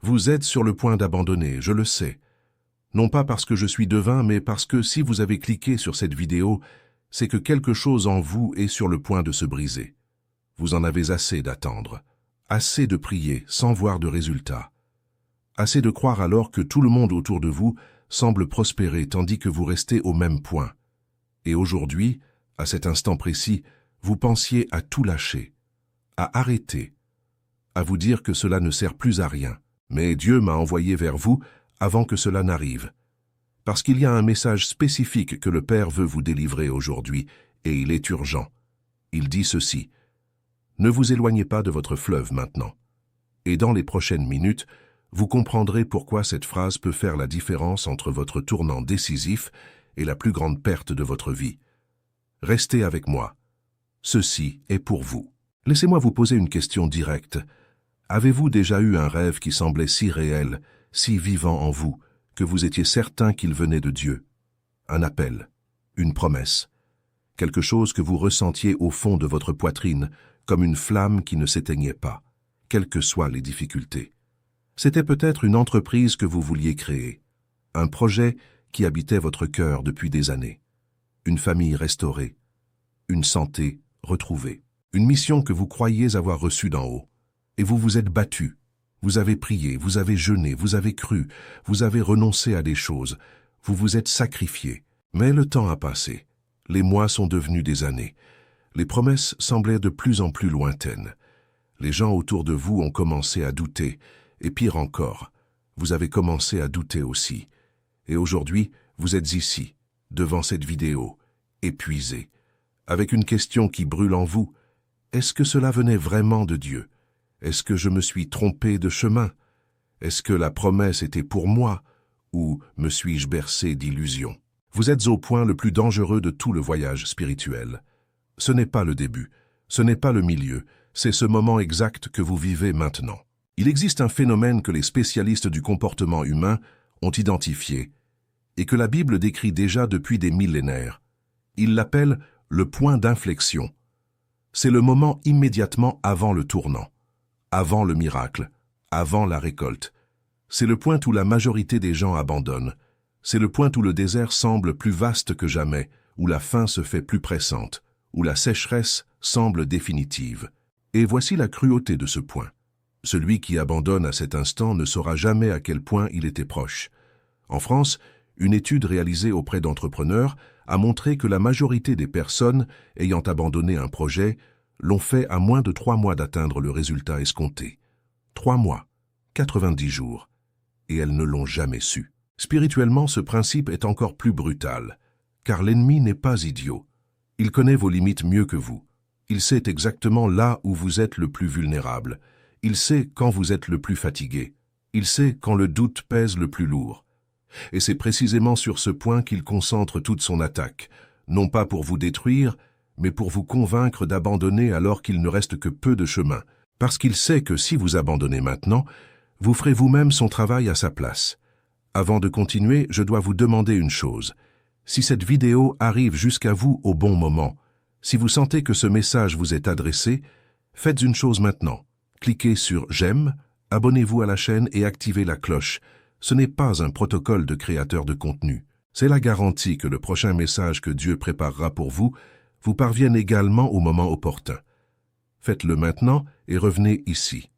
Vous êtes sur le point d'abandonner, je le sais. Non pas parce que je suis devin, mais parce que si vous avez cliqué sur cette vidéo, c'est que quelque chose en vous est sur le point de se briser. Vous en avez assez d'attendre, assez de prier sans voir de résultat, assez de croire alors que tout le monde autour de vous semble prospérer tandis que vous restez au même point. Et aujourd'hui, à cet instant précis, vous pensiez à tout lâcher, à arrêter, à vous dire que cela ne sert plus à rien. Mais Dieu m'a envoyé vers vous avant que cela n'arrive. Parce qu'il y a un message spécifique que le Père veut vous délivrer aujourd'hui, et il est urgent. Il dit ceci: ne vous éloignez pas de votre fleuve maintenant. Et dans les prochaines minutes, vous comprendrez pourquoi cette phrase peut faire la différence entre votre tournant décisif et la plus grande perte de votre vie. Restez avec moi. Ceci est pour vous. Laissez-moi vous poser une question directe. Avez-vous déjà eu un rêve qui semblait si réel, si vivant en vous, que vous étiez certain qu'il venait de Dieu? Un appel, une promesse, quelque chose que vous ressentiez au fond de votre poitrine, comme une flamme qui ne s'éteignait pas, quelles que soient les difficultés. C'était peut-être une entreprise que vous vouliez créer, un projet qui habitait votre cœur depuis des années, une famille restaurée, une santé retrouvée, une mission que vous croyiez avoir reçue d'en haut. Et vous vous êtes battu, vous avez prié, vous avez jeûné, vous avez cru, vous avez renoncé à des choses, vous vous êtes sacrifié. Mais le temps a passé, les mois sont devenus des années, les promesses semblaient de plus en plus lointaines. Les gens autour de vous ont commencé à douter, et pire encore, vous avez commencé à douter aussi. Et aujourd'hui, vous êtes ici, devant cette vidéo, épuisé, avec une question qui brûle en vous. Est-ce que cela venait vraiment de Dieu? Est-ce que je me suis trompé de chemin? Est-ce que la promesse était pour moi? Ou me suis-je bercé d'illusions? Vous êtes au point le plus dangereux de tout le voyage spirituel. Ce n'est pas le début, ce n'est pas le milieu, c'est ce moment exact que vous vivez maintenant. Il existe un phénomène que les spécialistes du comportement humain ont identifié et que la Bible décrit déjà depuis des millénaires. Ils l'appellent le point d'inflexion. C'est le moment immédiatement avant le tournant, avant le miracle, avant la récolte. C'est le point où la majorité des gens abandonnent. C'est le point où le désert semble plus vaste que jamais, où la faim se fait plus pressante, où la sécheresse semble définitive. Et voici la cruauté de ce point. Celui qui abandonne à cet instant ne saura jamais à quel point il était proche. En France, une étude réalisée auprès d'entrepreneurs a montré que la majorité des personnes ayant abandonné un projet l'ont fait à moins de 3 mois d'atteindre le résultat escompté. 3 mois, 90 jours, et elles ne l'ont jamais su. Spirituellement, ce principe est encore plus brutal, car l'ennemi n'est pas idiot. Il connaît vos limites mieux que vous. Il sait exactement là où vous êtes le plus vulnérable. Il sait quand vous êtes le plus fatigué. Il sait quand le doute pèse le plus lourd. Et c'est précisément sur ce point qu'il concentre toute son attaque, non pas pour vous détruire, mais pour vous convaincre d'abandonner alors qu'il ne reste que peu de chemin, parce qu'il sait que si vous abandonnez maintenant, vous ferez vous-même son travail à sa place. Avant de continuer, je dois vous demander une chose. Si cette vidéo arrive jusqu'à vous au bon moment, si vous sentez que ce message vous est adressé, faites une chose maintenant. Cliquez sur « J'aime », abonnez-vous à la chaîne et activez la cloche. Ce n'est pas un protocole de créateur de contenu. C'est la garantie que le prochain message que Dieu préparera pour vous parvienne également au moment opportun. Faites-le maintenant et revenez ici.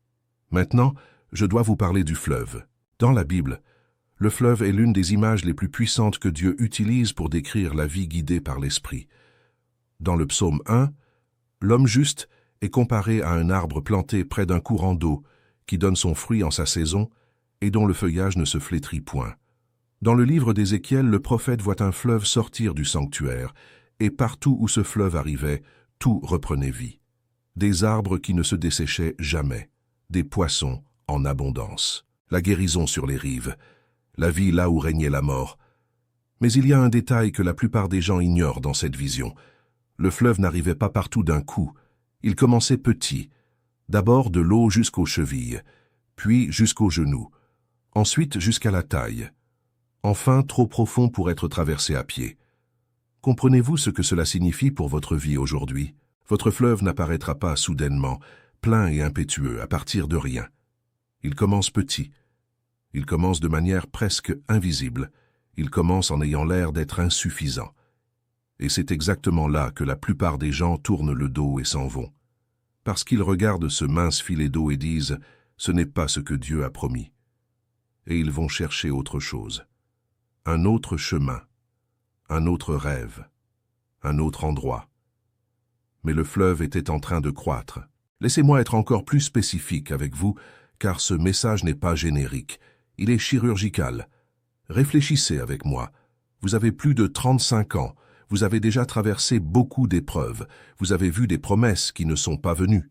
Maintenant, je dois vous parler du fleuve. Dans la Bible, le fleuve est l'une des images les plus puissantes que Dieu utilise pour décrire la vie guidée par l'Esprit. Dans le psaume 1, l'homme juste est comparé à un arbre planté près d'un courant d'eau qui donne son fruit en sa saison et dont le feuillage ne se flétrit point. Dans le livre d'Ézéchiel, le prophète voit un fleuve sortir du sanctuaire, et partout où ce fleuve arrivait, tout reprenait vie. Des arbres qui ne se desséchaient jamais, des poissons en abondance, la guérison sur les rives, la vie là où régnait la mort. Mais il y a un détail que la plupart des gens ignorent dans cette vision. Le fleuve n'arrivait pas partout d'un coup. Il commençait petit, d'abord de l'eau jusqu'aux chevilles, puis jusqu'aux genoux, ensuite jusqu'à la taille, enfin trop profond pour être traversé à pied. Comprenez-vous ce que cela signifie pour votre vie aujourd'hui? Votre fleuve n'apparaîtra pas soudainement, plein et impétueux, à partir de rien. Il commence petit, Il commence de manière presque invisible. Il commence en ayant l'air d'être insuffisant. Et c'est exactement là que la plupart des gens tournent le dos et s'en vont. Parce qu'ils regardent ce mince filet d'eau et disent « ce n'est pas ce que Dieu a promis ». Et ils vont chercher autre chose. Un autre chemin, un autre rêve, un autre endroit. Mais le fleuve était en train de croître. Laissez-moi être encore plus spécifique avec vous, car ce message n'est pas générique. Il est chirurgical. Réfléchissez avec moi. Vous avez plus de 35 ans. Vous avez déjà traversé beaucoup d'épreuves. Vous avez vu des promesses qui ne sont pas venues.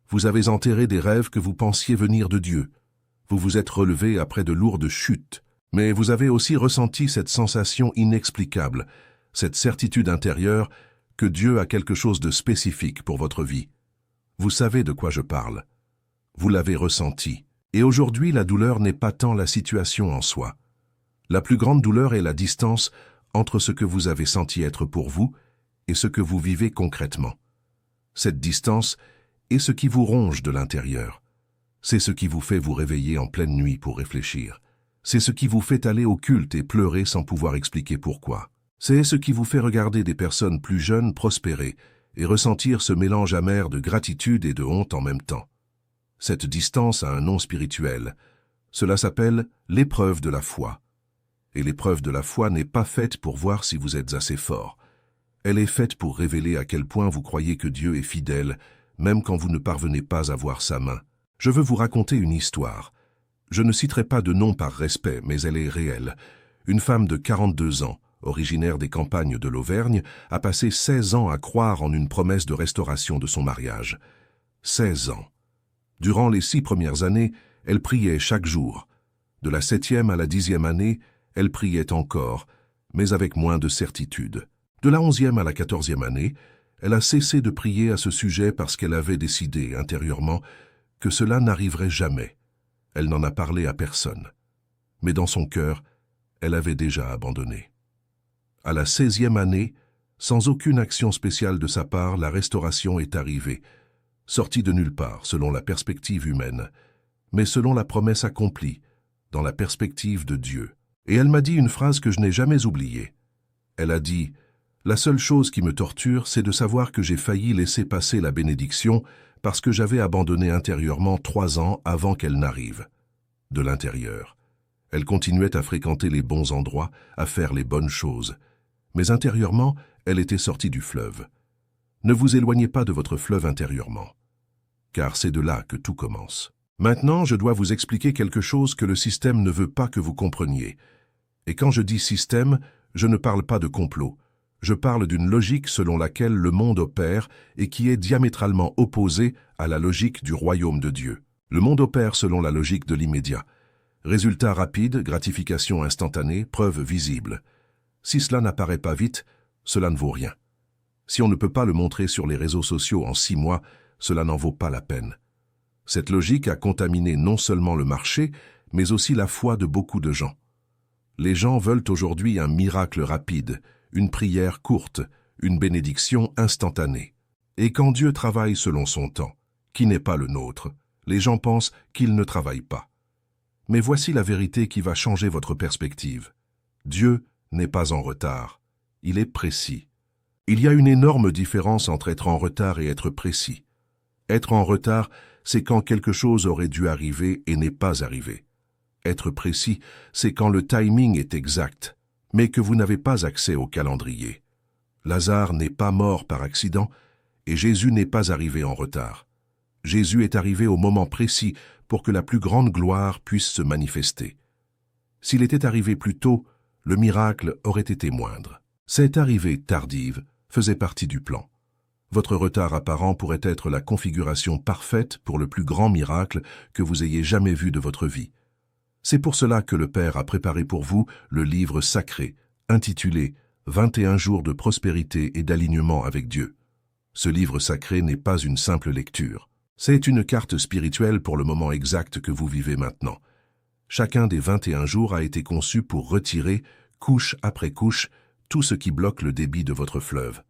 Vous avez enterré des rêves que vous pensiez venir de Dieu. Vous vous êtes relevé après de lourdes chutes. Mais vous avez aussi ressenti cette sensation inexplicable, cette certitude intérieure que Dieu a quelque chose de spécifique pour votre vie. Vous savez de quoi je parle. Vous l'avez ressenti. Et aujourd'hui, la douleur n'est pas tant la situation en soi. La plus grande douleur est la distance entre ce que vous avez senti être pour vous et ce que vous vivez concrètement. Cette distance est ce qui vous ronge de l'intérieur. C'est ce qui vous fait vous réveiller en pleine nuit pour réfléchir. C'est ce qui vous fait aller au culte et pleurer sans pouvoir expliquer pourquoi. C'est ce qui vous fait regarder des personnes plus jeunes prospérer et ressentir ce mélange amer de gratitude et de honte en même temps. Cette distance a un nom spirituel. Cela s'appelle l'épreuve de la foi. Et l'épreuve de la foi n'est pas faite pour voir si vous êtes assez fort. Elle est faite pour révéler à quel point vous croyez que Dieu est fidèle, même quand vous ne parvenez pas à voir sa main. Je veux vous raconter une histoire. Je ne citerai pas de nom par respect, mais elle est réelle. Une femme de 42 ans, originaire des campagnes de l'Auvergne, a passé 16 ans à croire en une promesse de restauration de son mariage. 16 ans. Durant les 6 premières années, elle priait chaque jour. De la 7e à la 10e année, elle priait encore, mais avec moins de certitude. De la 11e à la 14e année, elle a cessé de prier à ce sujet parce qu'elle avait décidé intérieurement que cela n'arriverait jamais. Elle n'en a parlé à personne. Mais dans son cœur, elle avait déjà abandonné. À la 16e année, sans aucune action spéciale de sa part, la restauration est arrivée, sortie de nulle part selon la perspective humaine, mais selon la promesse accomplie, dans la perspective de Dieu. Et elle m'a dit une phrase que je n'ai jamais oubliée. Elle a dit « La seule chose qui me torture, c'est de savoir que j'ai failli laisser passer la bénédiction parce que j'avais abandonné intérieurement 3 ans avant qu'elle n'arrive. » De l'intérieur. Elle continuait à fréquenter les bons endroits, à faire les bonnes choses. Mais intérieurement, elle était sortie du fleuve. Ne vous éloignez pas de votre fleuve intérieurement, car c'est de là que tout commence. Maintenant, je dois vous expliquer quelque chose que le système ne veut pas que vous compreniez. Et quand je dis système, je ne parle pas de complot. Je parle d'une logique selon laquelle le monde opère et qui est diamétralement opposée à la logique du royaume de Dieu. Le monde opère selon la logique de l'immédiat. Résultat rapide, gratification instantanée, preuve visible. Si cela n'apparaît pas vite, cela ne vaut rien. Si on ne peut pas le montrer sur les réseaux sociaux en 6 mois, cela n'en vaut pas la peine. Cette logique a contaminé non seulement le marché, mais aussi la foi de beaucoup de gens. Les gens veulent aujourd'hui un miracle rapide, une prière courte, une bénédiction instantanée. Et quand Dieu travaille selon son temps, qui n'est pas le nôtre, les gens pensent qu'il ne travaille pas. Mais voici la vérité qui va changer votre perspective. Dieu n'est pas en retard, il est précis. Il y a une énorme différence entre être en retard et être précis. Être en retard, c'est quand quelque chose aurait dû arriver et n'est pas arrivé. Être précis, c'est quand le timing est exact, mais que vous n'avez pas accès au calendrier. Lazare n'est pas mort par accident et Jésus n'est pas arrivé en retard. Jésus est arrivé au moment précis pour que la plus grande gloire puisse se manifester. S'il était arrivé plus tôt, le miracle aurait été moindre. Cette arrivée tardive faisait partie du plan. Votre retard apparent pourrait être la configuration parfaite pour le plus grand miracle que vous ayez jamais vu de votre vie. C'est pour cela que le Père a préparé pour vous le livre sacré, intitulé « 21 jours de prospérité et d'alignement avec Dieu ». Ce livre sacré n'est pas une simple lecture. C'est une carte spirituelle pour le moment exact que vous vivez maintenant. Chacun des 21 jours a été conçu pour retirer, couche après couche, tout ce qui bloque le débit de votre fleuve.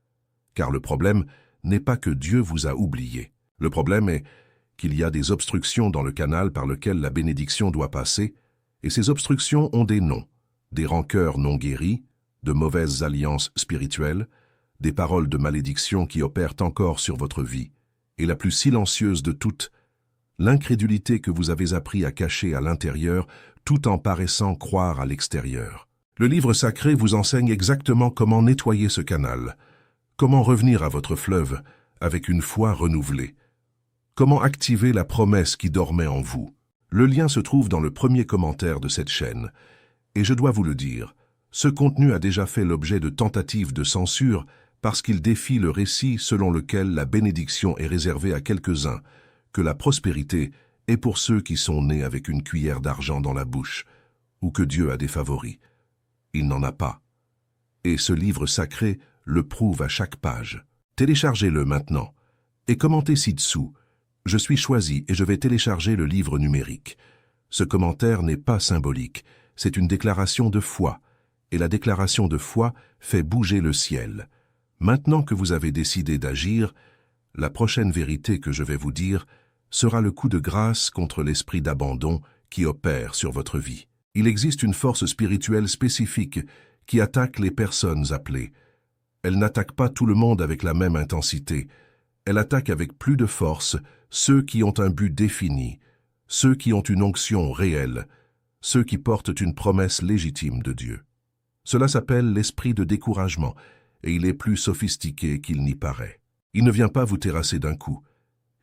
Car le problème n'est pas que Dieu vous a oublié. Le problème est qu'il y a des obstructions dans le canal par lequel la bénédiction doit passer, Et ces obstructions ont des noms, des rancœurs non guéries, de mauvaises alliances spirituelles, des paroles de malédiction qui opèrent encore sur votre vie, et la plus silencieuse de toutes, l'incrédulité que vous avez appris à cacher à l'intérieur tout en paraissant croire à l'extérieur. Le livre sacré vous enseigne exactement comment nettoyer ce canal, comment revenir à votre fleuve avec une foi renouvelée, comment activer la promesse qui dormait en vous. Le lien se trouve dans le premier commentaire de cette chaîne, et je dois vous le dire, ce contenu a déjà fait l'objet de tentatives de censure parce qu'il défie le récit selon lequel la bénédiction est réservée à quelques-uns, que la prospérité est pour ceux qui sont nés avec une cuillère d'argent dans la bouche, ou que Dieu a des favoris. Il n'en a pas. Et ce livre sacré le prouve à chaque page. Téléchargez-le maintenant et commentez ci-dessous. Je suis choisi et je vais télécharger le livre numérique. Ce commentaire n'est pas symbolique, c'est une déclaration de foi, et la déclaration de foi fait bouger le ciel. Maintenant que vous avez décidé d'agir, la prochaine vérité que je vais vous dire sera le coup de grâce contre l'esprit d'abandon qui opère sur votre vie. Il existe une force spirituelle spécifique qui attaque les personnes appelées. Elle n'attaque pas tout le monde avec la même intensité. Elle attaque avec plus de force ceux qui ont un but défini, ceux qui ont une onction réelle, ceux qui portent une promesse légitime de Dieu. Cela s'appelle l'esprit de découragement, et il est plus sophistiqué qu'il n'y paraît. Il ne vient pas vous terrasser d'un coup.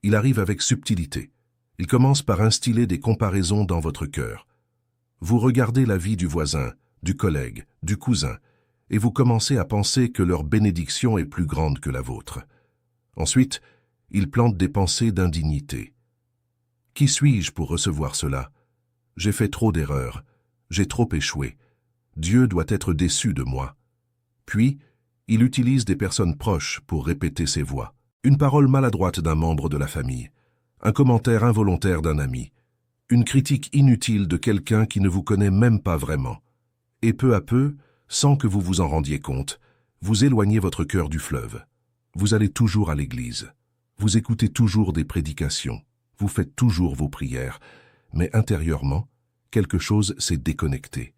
Il arrive avec subtilité. Il commence par instiller des comparaisons dans votre cœur. Vous regardez la vie du voisin, du collègue, du cousin, et vous commencez à penser que leur bénédiction est plus grande que la vôtre. Ensuite, il plante des pensées d'indignité. Qui suis-je pour recevoir cela? J'ai fait trop d'erreurs, j'ai trop échoué. Dieu doit être déçu de moi. Puis, il utilise des personnes proches pour répéter ses voix. Une parole maladroite d'un membre de la famille, un commentaire involontaire d'un ami, une critique inutile de quelqu'un qui ne vous connaît même pas vraiment. Et peu à peu, sans que vous vous en rendiez compte, vous éloignez votre cœur du fleuve. Vous allez toujours à l'église. Vous écoutez toujours des prédications. Vous faites toujours vos prières. Mais intérieurement, quelque chose s'est déconnecté.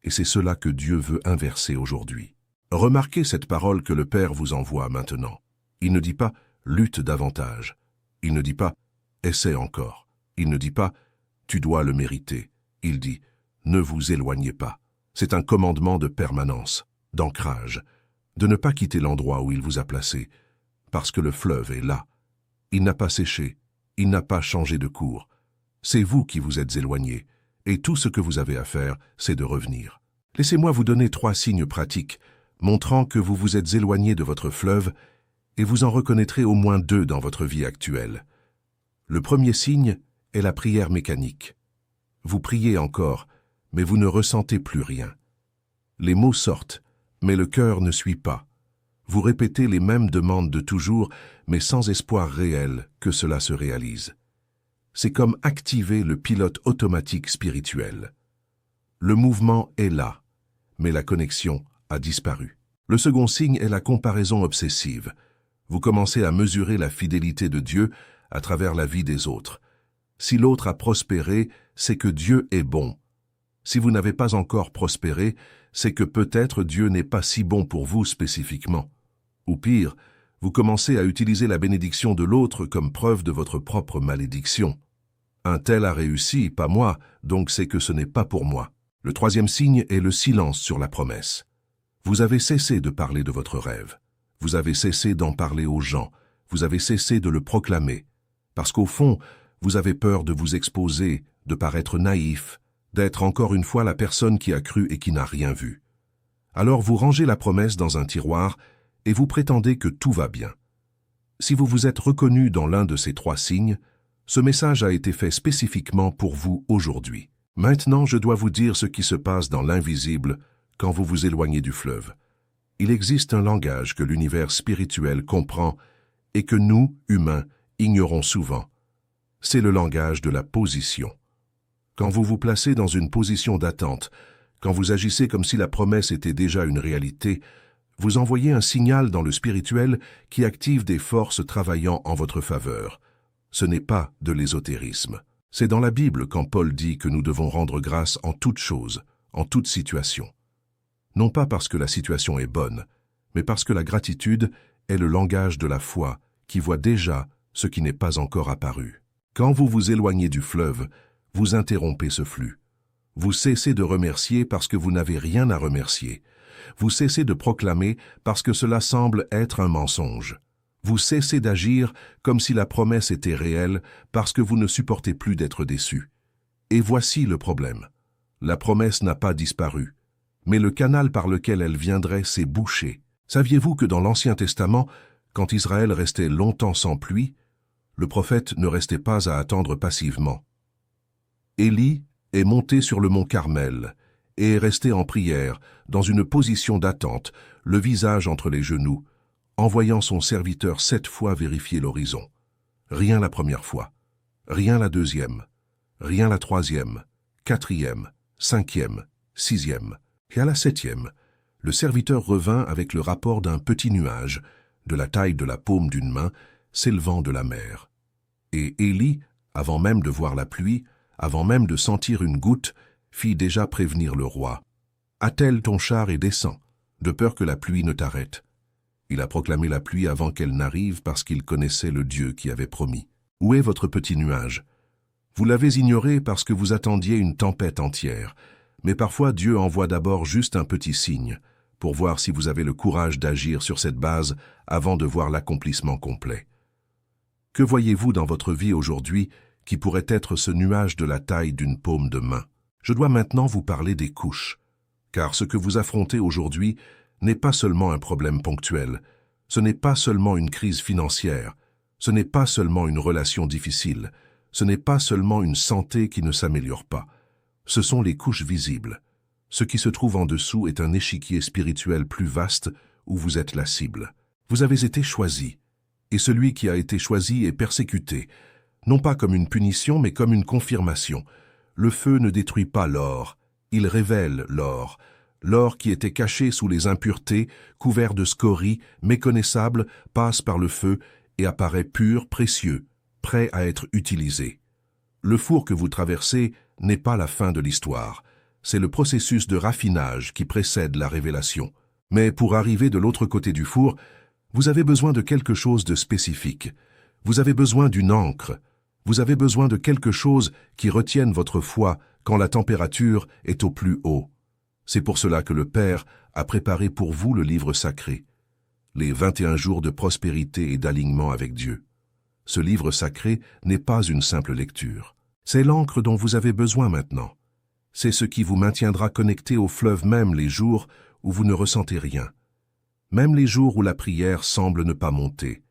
Et c'est cela que Dieu veut inverser aujourd'hui. Remarquez cette parole que le Père vous envoie maintenant. Il ne dit pas « lutte davantage ». Il ne dit pas « essaie encore ». Il ne dit pas « tu dois le mériter ». Il dit « ne vous éloignez pas ». C'est un commandement de permanence, d'ancrage, de ne pas quitter l'endroit où il vous a placé, parce que le fleuve est là. Il n'a pas séché, il n'a pas changé de cours. C'est vous qui vous êtes éloigné, et tout ce que vous avez à faire, c'est de revenir. Laissez-moi vous donner 3 signes pratiques, montrant que vous vous êtes éloigné de votre fleuve, et vous en reconnaîtrez au moins 2 dans votre vie actuelle. Le premier signe est la prière mécanique. Vous priez encore, mais vous ne ressentez plus rien. Les mots sortent, mais le cœur ne suit pas. Vous répétez les mêmes demandes de toujours, mais sans espoir réel que cela se réalise. C'est comme activer le pilote automatique spirituel. Le mouvement est là, mais la connexion a disparu. Le second signe est la comparaison obsessive. Vous commencez à mesurer la fidélité de Dieu à travers la vie des autres. Si l'autre a prospéré, c'est que Dieu est bon. Si vous n'avez pas encore prospéré, c'est que peut-être Dieu n'est pas si bon pour vous spécifiquement. Ou pire, vous commencez à utiliser la bénédiction de l'autre comme preuve de votre propre malédiction. Un tel a réussi, pas moi, donc c'est que ce n'est pas pour moi. Le troisième signe est le silence sur la promesse. Vous avez cessé de parler de votre rêve. Vous avez cessé d'en parler aux gens. Vous avez cessé de le proclamer. Parce qu'au fond, vous avez peur de vous exposer, de paraître naïf, d'être encore une fois la personne qui a cru et qui n'a rien vu. Alors vous rangez la promesse dans un tiroir et vous prétendez que tout va bien. Si vous vous êtes reconnu dans l'un de ces 3 signes, ce message a été fait spécifiquement pour vous aujourd'hui. Maintenant, je dois vous dire ce qui se passe dans l'invisible quand vous vous éloignez du fleuve. Il existe un langage que l'univers spirituel comprend et que nous, humains, ignorons souvent. C'est le langage de la position. Quand vous vous placez dans une position d'attente, quand vous agissez comme si la promesse était déjà une réalité, vous envoyez un signal dans le spirituel qui active des forces travaillant en votre faveur. Ce n'est pas de l'ésotérisme. C'est dans la Bible quand Paul dit que nous devons rendre grâce en toutes choses, en toute situation. Non pas parce que la situation est bonne, mais parce que la gratitude est le langage de la foi qui voit déjà ce qui n'est pas encore apparu. Quand vous vous éloignez du fleuve, vous interrompez ce flux. Vous cessez de remercier parce que vous n'avez rien à remercier. Vous cessez de proclamer parce que cela semble être un mensonge. Vous cessez d'agir comme si la promesse était réelle parce que vous ne supportez plus d'être déçu. Et voici le problème. La promesse n'a pas disparu, mais le canal par lequel elle viendrait s'est bouché. Saviez-vous que dans l'Ancien Testament, quand Israël restait longtemps sans pluie, le prophète ne restait pas à attendre passivement. Élie est monté sur le mont Carmel et est resté en prière, dans une position d'attente, le visage entre les genoux, en voyant son serviteur 7 fois vérifier l'horizon. Rien la première fois, rien la deuxième, rien la troisième, 4e, 5e, 6e. Et à la 7e, le serviteur revint avec le rapport d'un petit nuage, de la taille de la paume d'une main, s'élevant de la mer. Et Élie, avant même de voir la pluie, avant même de sentir une goutte, fit déjà prévenir le roi. « Attelle ton char et descends, de peur que la pluie ne t'arrête. » Il a proclamé la pluie avant qu'elle n'arrive parce qu'il connaissait le Dieu qui avait promis. Où est votre petit nuage? Vous l'avez ignoré parce que vous attendiez une tempête entière. Mais parfois Dieu envoie d'abord juste un petit signe, pour voir si vous avez le courage d'agir sur cette base avant de voir l'accomplissement complet. Que voyez-vous dans votre vie aujourd'hui qui pourrait être ce nuage de la taille d'une paume de main? Je dois maintenant vous parler des couches, car ce que vous affrontez aujourd'hui n'est pas seulement un problème ponctuel, ce n'est pas seulement une crise financière, ce n'est pas seulement une relation difficile, ce n'est pas seulement une santé qui ne s'améliore pas. Ce sont les couches visibles. Ce qui se trouve en dessous est un échiquier spirituel plus vaste où vous êtes la cible. Vous avez été choisi, et celui qui a été choisi est persécuté, non pas comme une punition mais comme une confirmation. Le feu ne détruit pas l'or, il révèle l'or. L'or qui était caché sous les impuretés, couvert de scories, méconnaissable, passe par le feu et apparaît pur, précieux, prêt à être utilisé. Le four que vous traversez n'est pas la fin de l'histoire. C'est le processus de raffinage qui précède la révélation. Mais pour arriver de l'autre côté du four, vous avez besoin de quelque chose de spécifique. Vous avez besoin d'une encre. Vous avez besoin de quelque chose qui retienne votre foi quand la température est au plus haut. C'est pour cela que le Père a préparé pour vous le livre sacré, les 21 jours de prospérité et d'alignement avec Dieu. Ce livre sacré n'est pas une simple lecture. C'est l'encre dont vous avez besoin maintenant. C'est ce qui vous maintiendra connecté au fleuve même les jours où vous ne ressentez rien. Même les jours où la prière semble ne pas monter.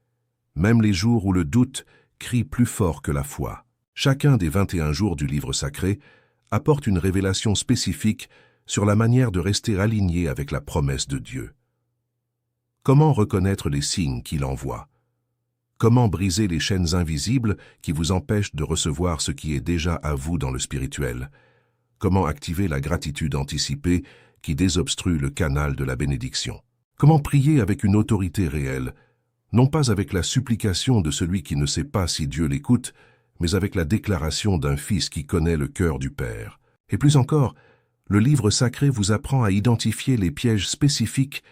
Même les jours où le doute crie plus fort que la foi. Chacun des 21 jours du livre sacré apporte une révélation spécifique sur la manière de rester aligné avec la promesse de Dieu. Comment reconnaître les signes qu'il envoie? Comment briser les chaînes invisibles qui vous empêchent de recevoir ce qui est déjà à vous dans le spirituel? Comment activer la gratitude anticipée qui désobstrue le canal de la bénédiction? Comment prier avec une autorité réelle, non pas avec la supplication de celui qui ne sait pas si Dieu l'écoute, mais avec la déclaration d'un fils qui connaît le cœur du Père? Et plus encore, le livre sacré vous apprend à identifier les pièges spécifiques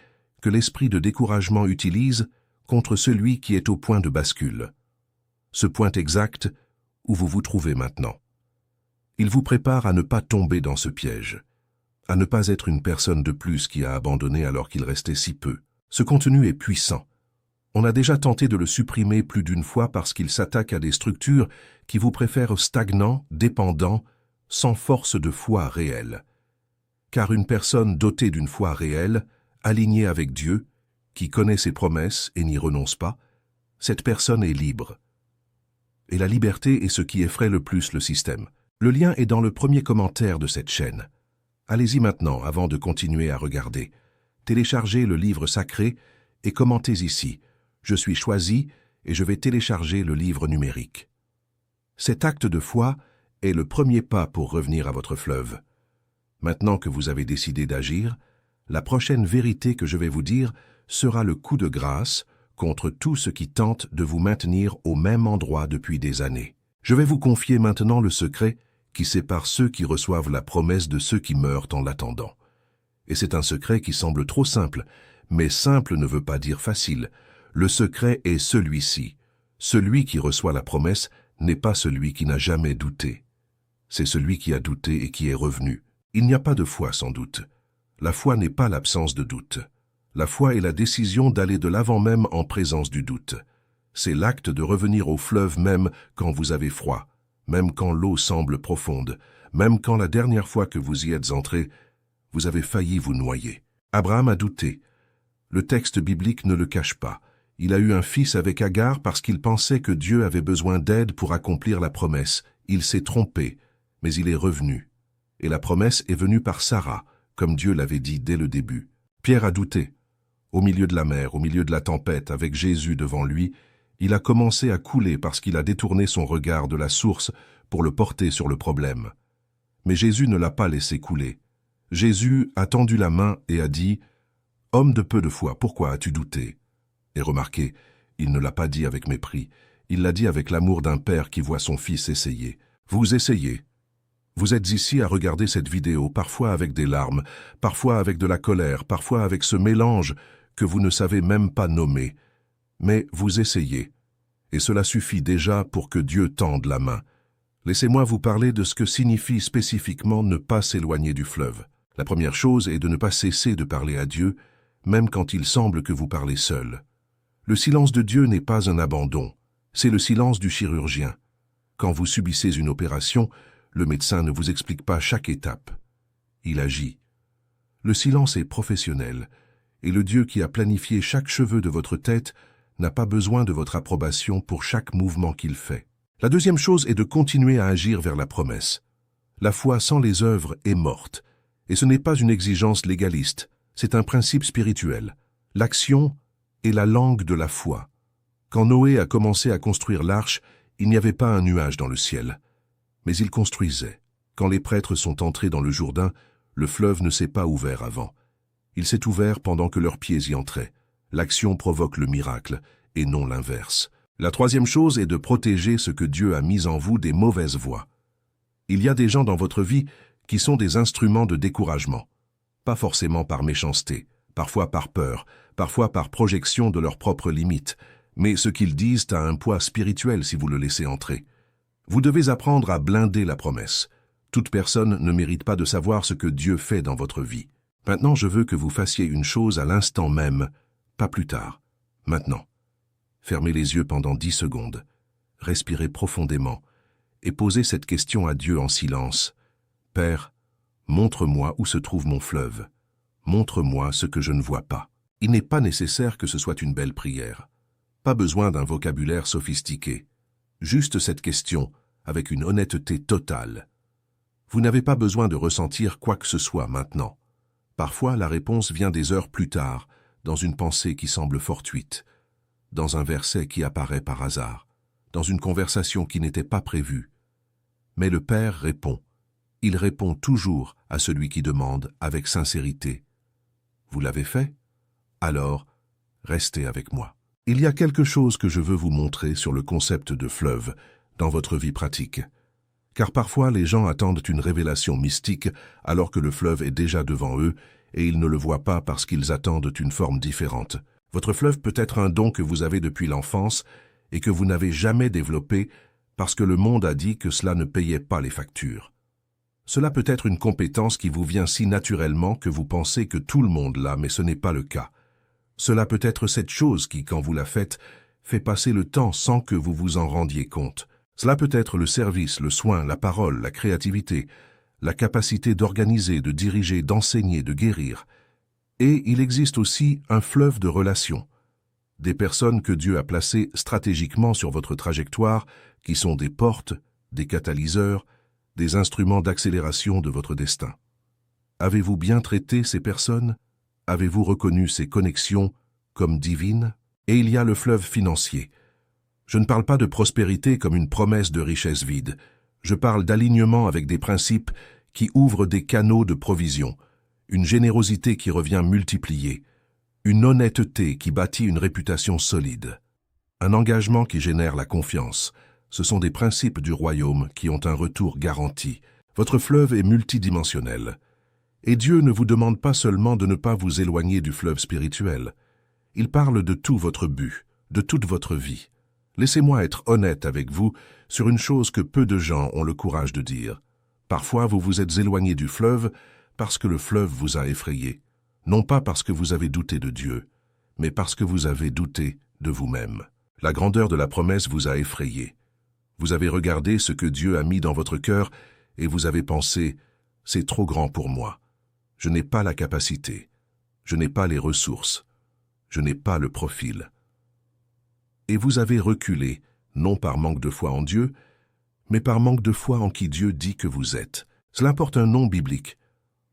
que l'esprit de découragement utilise contre celui qui est au point de bascule. Ce point exact où vous vous trouvez maintenant. Il vous prépare à ne pas tomber dans ce piège, à ne pas être une personne de plus qui a abandonné alors qu'il restait si peu. Ce contenu est puissant. On a déjà tenté de le supprimer plus d'une fois parce qu'il s'attaque à des structures qui vous préfèrent stagnants, dépendants, sans force de foi réelle. Car une personne dotée d'une foi réelle, alignée avec Dieu, qui connaît ses promesses et n'y renonce pas, cette personne est libre. Et la liberté est ce qui effraie le plus le système. Le lien est dans le premier commentaire de cette chaîne. Allez-y maintenant avant de continuer à regarder. Téléchargez le livre sacré et commentez ici. Je suis choisi et je vais télécharger le livre numérique. Cet acte de foi est le premier pas pour revenir à votre fleuve. Maintenant que vous avez décidé d'agir, la prochaine vérité que je vais vous dire sera le coup de grâce contre tout ce qui tente de vous maintenir au même endroit depuis des années. Je vais vous confier maintenant le secret qui sépare ceux qui reçoivent la promesse de ceux qui meurent en l'attendant. Et c'est un secret qui semble trop simple, mais simple ne veut pas dire facile. Le secret est celui-ci. Celui qui reçoit la promesse n'est pas celui qui n'a jamais douté. C'est celui qui a douté et qui est revenu. Il n'y a pas de foi sans doute. La foi n'est pas l'absence de doute. La foi est la décision d'aller de l'avant même en présence du doute. C'est l'acte de revenir au fleuve même quand vous avez froid, même quand l'eau semble profonde, même quand la dernière fois que vous y êtes entré, vous avez failli vous noyer. Abraham a douté. Le texte biblique ne le cache pas. Il a eu un fils avec Agar parce qu'il pensait que Dieu avait besoin d'aide pour accomplir la promesse. Il s'est trompé, mais il est revenu. Et la promesse est venue par Sarah, comme Dieu l'avait dit dès le début. Pierre a douté. Au milieu de la mer, au milieu de la tempête, avec Jésus devant lui, il a commencé à couler parce qu'il a détourné son regard de la source pour le porter sur le problème. Mais Jésus ne l'a pas laissé couler. Jésus a tendu la main et a dit « Homme de peu de foi, pourquoi as-tu douté ?» Et remarquez, il ne l'a pas dit avec mépris, il l'a dit avec l'amour d'un père qui voit son fils essayer. Vous essayez. Vous êtes ici à regarder cette vidéo, parfois avec des larmes, parfois avec de la colère, parfois avec ce mélange que vous ne savez même pas nommer. Mais vous essayez, et cela suffit déjà pour que Dieu tende la main. Laissez-moi vous parler de ce que signifie spécifiquement ne pas s'éloigner du fleuve. La première chose est de ne pas cesser de parler à Dieu, même quand il semble que vous parlez seul. Le silence de Dieu n'est pas un abandon, c'est le silence du chirurgien. Quand vous subissez une opération, le médecin ne vous explique pas chaque étape. Il agit. Le silence est professionnel, et le Dieu qui a planifié chaque cheveu de votre tête n'a pas besoin de votre approbation pour chaque mouvement qu'il fait. La deuxième chose est de continuer à agir vers la promesse. La foi sans les œuvres est morte, et ce n'est pas une exigence légaliste, c'est un principe spirituel. L'action est la langue de la foi. Quand Noé a commencé à construire l'arche, il n'y avait pas un nuage dans le ciel. Mais il construisait. Quand les prêtres sont entrés dans le Jourdain, le fleuve ne s'est pas ouvert avant. Il s'est ouvert pendant que leurs pieds y entraient. L'action provoque le miracle, et non l'inverse. La troisième chose est de protéger ce que Dieu a mis en vous des mauvaises voies. Il y a des gens dans votre vie qui sont des instruments de découragement. Pas forcément par méchanceté, parfois par peur, parfois par projection de leurs propres limites, mais ce qu'ils disent a un poids spirituel si vous le laissez entrer. Vous devez apprendre à blinder la promesse. Toute personne ne mérite pas de savoir ce que Dieu fait dans votre vie. Maintenant, je veux que vous fassiez une chose à l'instant même, pas plus tard, maintenant. Fermez les yeux pendant 10 secondes, respirez profondément et posez cette question à Dieu en silence. Père, montre-moi où se trouve mon fleuve. Montre-moi ce que je ne vois pas. Il n'est pas nécessaire que ce soit une belle prière. Pas besoin d'un vocabulaire sophistiqué. Juste cette question, avec une honnêteté totale. Vous n'avez pas besoin de ressentir quoi que ce soit maintenant. Parfois, la réponse vient des heures plus tard, dans une pensée qui semble fortuite, dans un verset qui apparaît par hasard, dans une conversation qui n'était pas prévue. Mais le Père répond. Il répond toujours à celui qui demande avec sincérité. Vous l'avez fait? Alors, restez avec moi. Il y a quelque chose que je veux vous montrer sur le concept de fleuve dans votre vie pratique. Car parfois les gens attendent une révélation mystique alors que le fleuve est déjà devant eux et ils ne le voient pas parce qu'ils attendent une forme différente. Votre fleuve peut être un don que vous avez depuis l'enfance et que vous n'avez jamais développé parce que le monde a dit que cela ne payait pas les factures. Cela peut être une compétence qui vous vient si naturellement que vous pensez que tout le monde l'a, mais ce n'est pas le cas. Cela peut être cette chose qui, quand vous la faites, fait passer le temps sans que vous vous en rendiez compte. Cela peut être le service, le soin, la parole, la créativité, la capacité d'organiser, de diriger, d'enseigner, de guérir. Et il existe aussi un fleuve de relations. Des personnes que Dieu a placées stratégiquement sur votre trajectoire, qui sont des portes, des catalyseurs, des instruments d'accélération de votre destin. Avez-vous bien traité ces personnes? Avez-vous reconnu ces connexions comme divines? Et il y a le fleuve financier. Je ne parle pas de prospérité comme une promesse de richesse vide. Je parle d'alignement avec des principes qui ouvrent des canaux de provision, une générosité qui revient multipliée, une honnêteté qui bâtit une réputation solide, un engagement qui génère la confiance, Ce sont des principes du royaume qui ont un retour garanti. Votre fleuve est multidimensionnel. Et Dieu ne vous demande pas seulement de ne pas vous éloigner du fleuve spirituel. Il parle de tout votre but, de toute votre vie. Laissez-moi être honnête avec vous sur une chose que peu de gens ont le courage de dire. Parfois, vous vous êtes éloigné du fleuve parce que le fleuve vous a effrayé. Non pas parce que vous avez douté de Dieu, mais parce que vous avez douté de vous-même. La grandeur de la promesse vous a effrayé. Vous avez regardé ce que Dieu a mis dans votre cœur et vous avez pensé « c'est trop grand pour moi. Je n'ai pas la capacité. Je n'ai pas les ressources. Je n'ai pas le profil. » Et vous avez reculé, non par manque de foi en Dieu, mais par manque de foi en qui Dieu dit que vous êtes. Cela porte un nom biblique.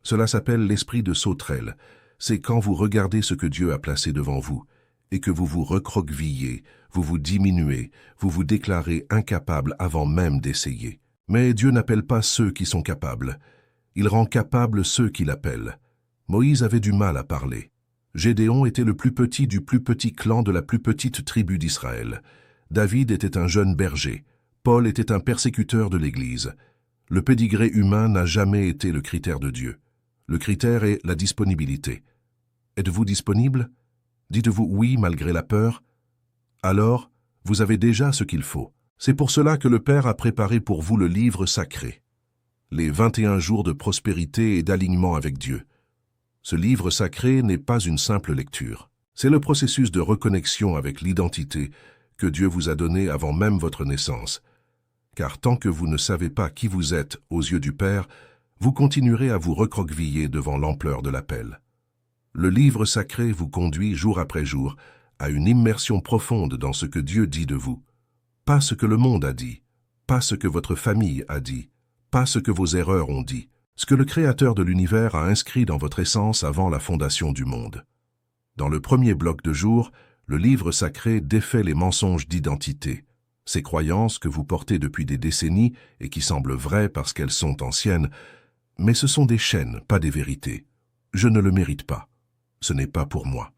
Cela s'appelle l'esprit de sauterelle. C'est quand vous regardez ce que Dieu a placé devant vous et que vous vous recroquevillez, vous vous diminuez, vous vous déclarez incapable avant même d'essayer. Mais Dieu n'appelle pas ceux qui sont capables. Il rend capables ceux qui l'appellent. Moïse avait du mal à parler. Gédéon était le plus petit du plus petit clan de la plus petite tribu d'Israël. David était un jeune berger. Paul était un persécuteur de l'Église. Le pédigré humain n'a jamais été le critère de Dieu. Le critère est la disponibilité. Êtes-vous disponible? Dites-vous oui malgré la peur? Alors, vous avez déjà ce qu'il faut. C'est pour cela que le Père a préparé pour vous le livre sacré. Les 21 jours de prospérité et d'alignement avec Dieu. Ce livre sacré n'est pas une simple lecture. C'est le processus de reconnexion avec l'identité que Dieu vous a donnée avant même votre naissance. Car tant que vous ne savez pas qui vous êtes aux yeux du Père, vous continuerez à vous recroqueviller devant l'ampleur de l'appel. Le livre sacré vous conduit jour après jour à une immersion profonde dans ce que Dieu dit de vous. Pas ce que le monde a dit, pas ce que votre famille a dit, pas ce que vos erreurs ont dit, ce que le Créateur de l'univers a inscrit dans votre essence avant la fondation du monde. Dans le premier bloc de jour, le livre sacré défait les mensonges d'identité, ces croyances que vous portez depuis des décennies et qui semblent vraies parce qu'elles sont anciennes, mais ce sont des chaînes, pas des vérités. Je ne le mérite pas. Ce n'est pas pour moi.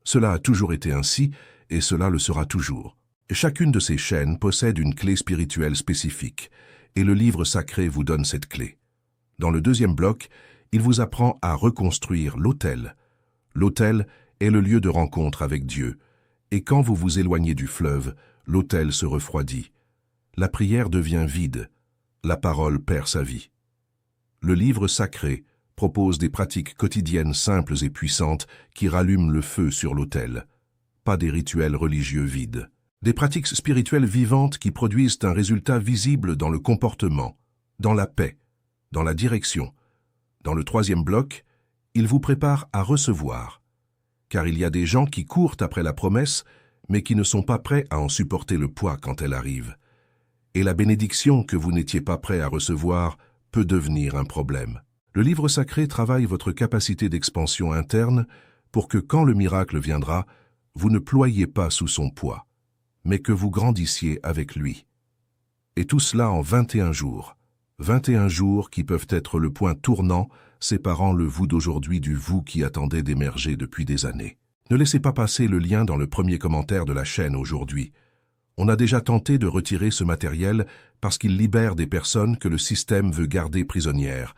Cela a toujours été ainsi et cela le sera toujours. Chacune de ces chaînes possède une clé spirituelle spécifique et le livre sacré vous donne cette clé. Dans le deuxième bloc, il vous apprend à reconstruire l'autel. L'autel est le lieu de rencontre avec Dieu et quand vous vous éloignez du fleuve, l'autel se refroidit. La prière devient vide. La parole perd sa vie. Le livre sacré propose des pratiques quotidiennes simples et puissantes qui rallument le feu sur l'autel. Pas des rituels religieux vides. Des pratiques spirituelles vivantes qui produisent un résultat visible dans le comportement, dans la paix, dans la direction. Dans le troisième bloc, il vous prépare à recevoir. Car il y a des gens qui courent après la promesse, mais qui ne sont pas prêts à en supporter le poids quand elle arrive. Et la bénédiction que vous n'étiez pas prêt à recevoir peut devenir un problème. Le livre sacré travaille votre capacité d'expansion interne pour que quand le miracle viendra, vous ne ployiez pas sous son poids, mais que vous grandissiez avec lui. Et tout cela en 21 jours. 21 jours qui peuvent être le point tournant séparant le vous d'aujourd'hui du vous qui attendait d'émerger depuis des années. Ne laissez pas passer le lien dans le premier commentaire de la chaîne aujourd'hui. On a déjà tenté de retirer ce matériel parce qu'il libère des personnes que le système veut garder prisonnières.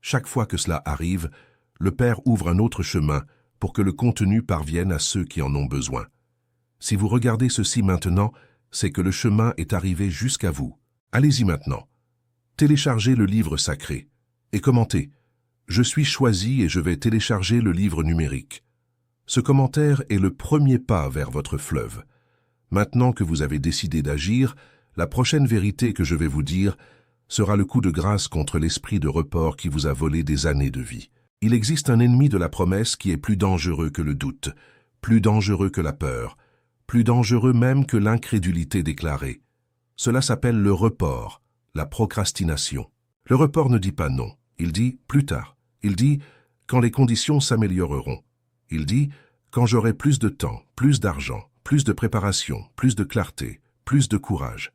Chaque fois que cela arrive, le Père ouvre un autre chemin pour que le contenu parvienne à ceux qui en ont besoin. Si vous regardez ceci maintenant, c'est que le chemin est arrivé jusqu'à vous. Allez-y maintenant. Téléchargez le livre sacré et commentez. Je suis choisi et je vais télécharger le livre numérique. Ce commentaire est le premier pas vers votre fleuve. Maintenant que vous avez décidé d'agir, la prochaine vérité que je vais vous dire sera le coup de grâce contre l'esprit de report qui vous a volé des années de vie. Il existe un ennemi de la promesse qui est plus dangereux que le doute, plus dangereux que la peur, plus dangereux même que l'incrédulité déclarée. Cela s'appelle le report, la procrastination. Le report ne dit pas non, il dit plus tard. Il dit quand les conditions s'amélioreront. Il dit quand j'aurai plus de temps, plus d'argent, plus de préparation, plus de clarté, plus de courage.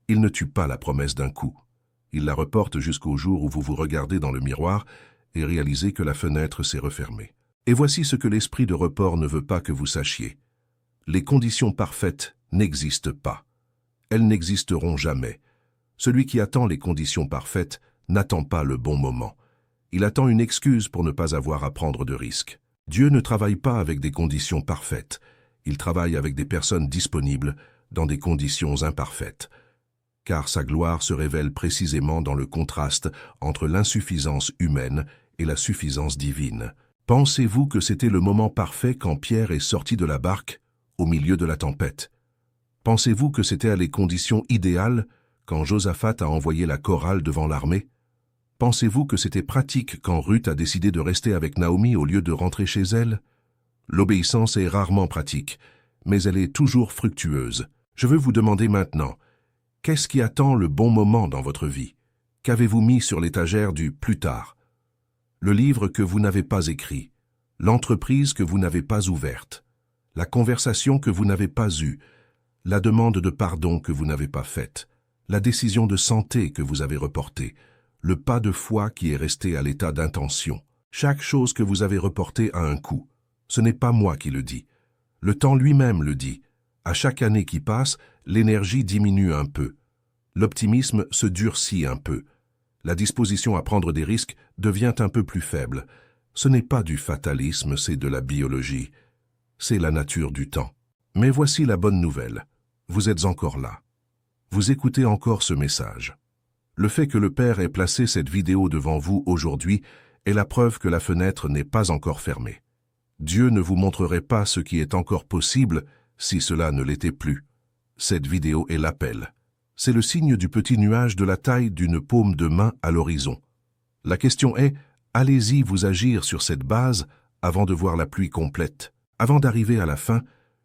Il ne tue pas la promesse d'un coup. Il la reporte jusqu'au jour où vous vous regardez dans le miroir et réalisez que la fenêtre s'est refermée. Et voici ce que l'esprit de report ne veut pas que vous sachiez. Les conditions parfaites n'existent pas. elles n'existeront jamais. Celui qui attend les conditions parfaites n'attend pas le bon moment. Il attend une excuse pour ne pas avoir à prendre de risques. Dieu ne travaille pas avec des conditions parfaites. Il travaille avec des personnes disponibles dans des conditions imparfaites. Car sa gloire se révèle précisément dans le contraste entre l'insuffisance humaine et la suffisance divine. Pensez-vous que c'était le moment parfait quand Pierre est sorti de la barque au milieu de la tempête? Pensez-vous que c'était à les conditions idéales quand Josaphat a envoyé la chorale devant l'armée? Pensez-vous que c'était pratique quand Ruth a décidé de rester avec Naomi au lieu de rentrer chez elle? L'obéissance est rarement pratique, mais elle est toujours fructueuse. Je veux vous demander maintenant, qu'est-ce qui attend le bon moment dans votre vie? Qu'avez-vous mis sur l'étagère du « plus tard » ? Le livre que vous n'avez pas écrit, l'entreprise que vous n'avez pas ouverte, la conversation que vous n'avez pas eue, la demande de pardon que vous n'avez pas faite, la décision de santé que vous avez reportée, le pas de foi qui est resté à l'état d'intention. Chaque chose que vous avez reportée a un coût. Ce n'est pas moi qui le dis. Le temps lui-même le dit. À chaque année qui passe, l'énergie diminue un peu. L'optimisme se durcit un peu. La disposition à prendre des risques devient un peu plus faible. Ce n'est pas du fatalisme, c'est de la biologie. C'est la nature du temps. Mais voici la bonne nouvelle. Vous êtes encore là. Vous écoutez encore ce message. Le fait que le Père ait placé cette vidéo devant vous aujourd'hui est la preuve que la fenêtre n'est pas encore fermée. Dieu ne vous montrerait pas ce qui est encore possible si cela ne l'était plus. Cette vidéo est l'appel. C'est le signe du petit nuage de la taille d'une paume de main à l'horizon. La question est, allez-y vous agir sur cette base avant de voir la pluie complète. Avant d'arriver à la fin,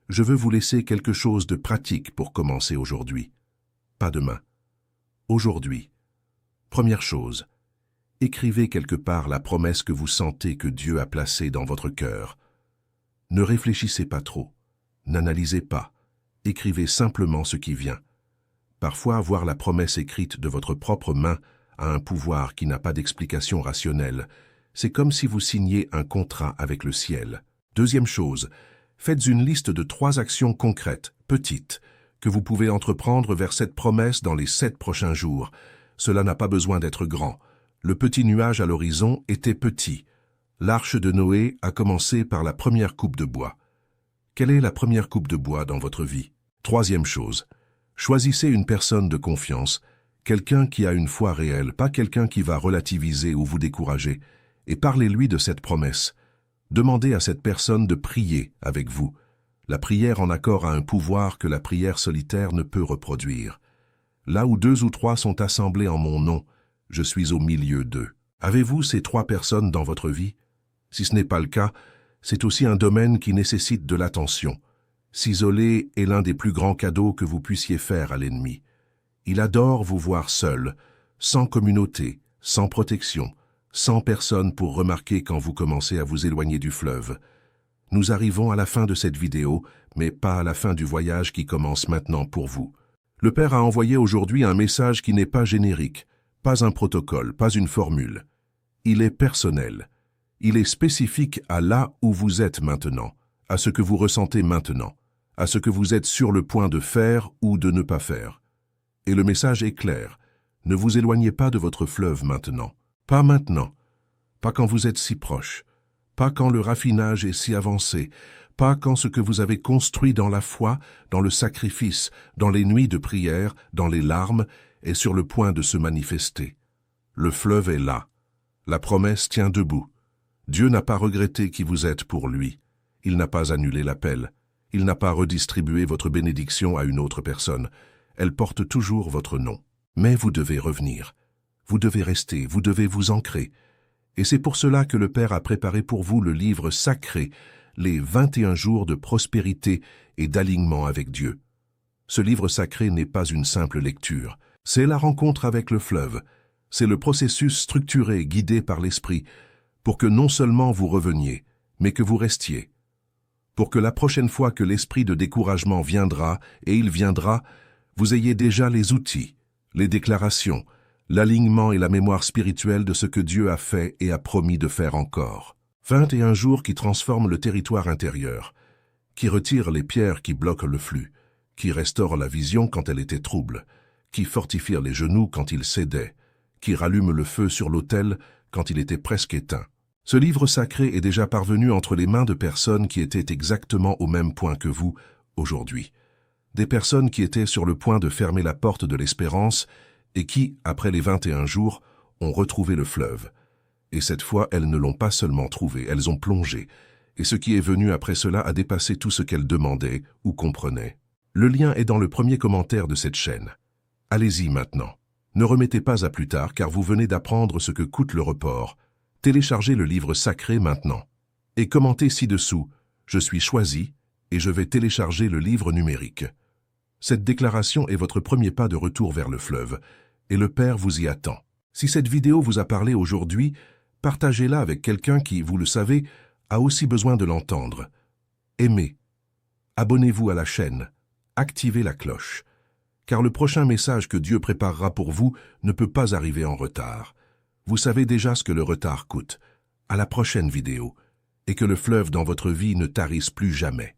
je veux vous laisser quelque chose de pratique pour commencer aujourd'hui. Pas demain. Aujourd'hui. Première chose, écrivez quelque part la promesse que vous sentez que Dieu a placée dans votre cœur. Ne réfléchissez pas trop, n'analysez pas, écrivez simplement ce qui vient. Parfois, voir la promesse écrite de votre propre main a un pouvoir qui n'a pas d'explication rationnelle. C'est comme si vous signiez un contrat avec le ciel. Deuxième chose, faites une liste de 3 actions concrètes, petites, que vous pouvez entreprendre vers cette promesse dans les 7 prochains jours. Cela n'a pas besoin d'être grand. Le petit nuage à l'horizon était petit. L'arche de Noé a commencé par la première coupe de bois. Quelle est la première coupe de bois dans votre vie? Troisième chose, choisissez une personne de confiance, quelqu'un qui a une foi réelle, pas quelqu'un qui va relativiser ou vous décourager, et parlez-lui de cette promesse. Demandez à cette personne de prier avec vous. La prière en accord a un pouvoir que la prière solitaire ne peut reproduire. Là où 2 ou 3 sont assemblés en mon nom, je suis au milieu d'eux. Avez-vous ces 3 personnes dans votre vie? Si ce n'est pas le cas, c'est aussi un domaine qui nécessite de l'attention. S'isoler est l'un des plus grands cadeaux que vous puissiez faire à l'ennemi. Il adore vous voir seul, sans communauté, sans protection, sans personne pour remarquer quand vous commencez à vous éloigner du fleuve. Nous arrivons à la fin de cette vidéo, mais pas à la fin du voyage qui commence maintenant pour vous. Le Père a envoyé aujourd'hui un message qui n'est pas générique, pas un protocole, pas une formule. Il est personnel. Il est spécifique à là où vous êtes maintenant, à ce que vous ressentez maintenant, à ce que vous êtes sur le point de faire ou de ne pas faire. Et le message est clair. Ne vous éloignez pas de votre fleuve maintenant. Pas maintenant. Pas quand vous êtes si proche. Pas quand le raffinage est si avancé. Pas quand ce que vous avez construit dans la foi, dans le sacrifice, dans les nuits de prière, dans les larmes, est sur le point de se manifester. Le fleuve est là. La promesse tient debout. Dieu n'a pas regretté qui vous êtes pour lui. Il n'a pas annulé l'appel. Il n'a pas redistribué votre bénédiction à une autre personne. Elle porte toujours votre nom. Mais vous devez revenir. Vous devez rester, vous devez vous ancrer. Et c'est pour cela que le Père a préparé pour vous le livre sacré, les 21 jours de prospérité et d'alignement avec Dieu. Ce livre sacré n'est pas une simple lecture. C'est la rencontre avec le fleuve. C'est le processus structuré, guidé par l'Esprit, pour que non seulement vous reveniez, mais que vous restiez. Pour que la prochaine fois que l'esprit de découragement viendra, et il viendra, vous ayez déjà les outils, les déclarations, l'alignement et la mémoire spirituelle de ce que Dieu a fait et a promis de faire encore. 21 jours qui transforment le territoire intérieur, qui retirent les pierres qui bloquent le flux, qui restaurent la vision quand elle était trouble, qui fortifient les genoux quand ils cédaient, qui rallument le feu sur l'autel quand il était presque éteint. Ce livre sacré est déjà parvenu entre les mains de personnes qui étaient exactement au même point que vous aujourd'hui. Des personnes qui étaient sur le point de fermer la porte de l'espérance et qui, après les 21 jours, ont retrouvé le fleuve. Et cette fois, elles ne l'ont pas seulement trouvé, elles ont plongé. Et ce qui est venu après cela a dépassé tout ce qu'elles demandaient ou comprenaient. Le lien est dans le premier commentaire de cette chaîne. Allez-y maintenant. Ne remettez pas à plus tard car vous venez d'apprendre ce que coûte le report. Téléchargez le livre sacré maintenant. Et commentez ci-dessous « Je suis choisi et je vais télécharger le livre numérique ». Cette déclaration est votre premier pas de retour vers le fleuve, et le Père vous y attend. Si cette vidéo vous a parlé aujourd'hui, partagez-la avec quelqu'un qui, vous le savez, a aussi besoin de l'entendre. Aimez. Abonnez-vous à la chaîne. Activez la cloche. Car le prochain message que Dieu préparera pour vous ne peut pas arriver en retard. Vous savez déjà ce que le retard coûte. À la prochaine vidéo. Et que le fleuve dans votre vie ne tarisse plus jamais.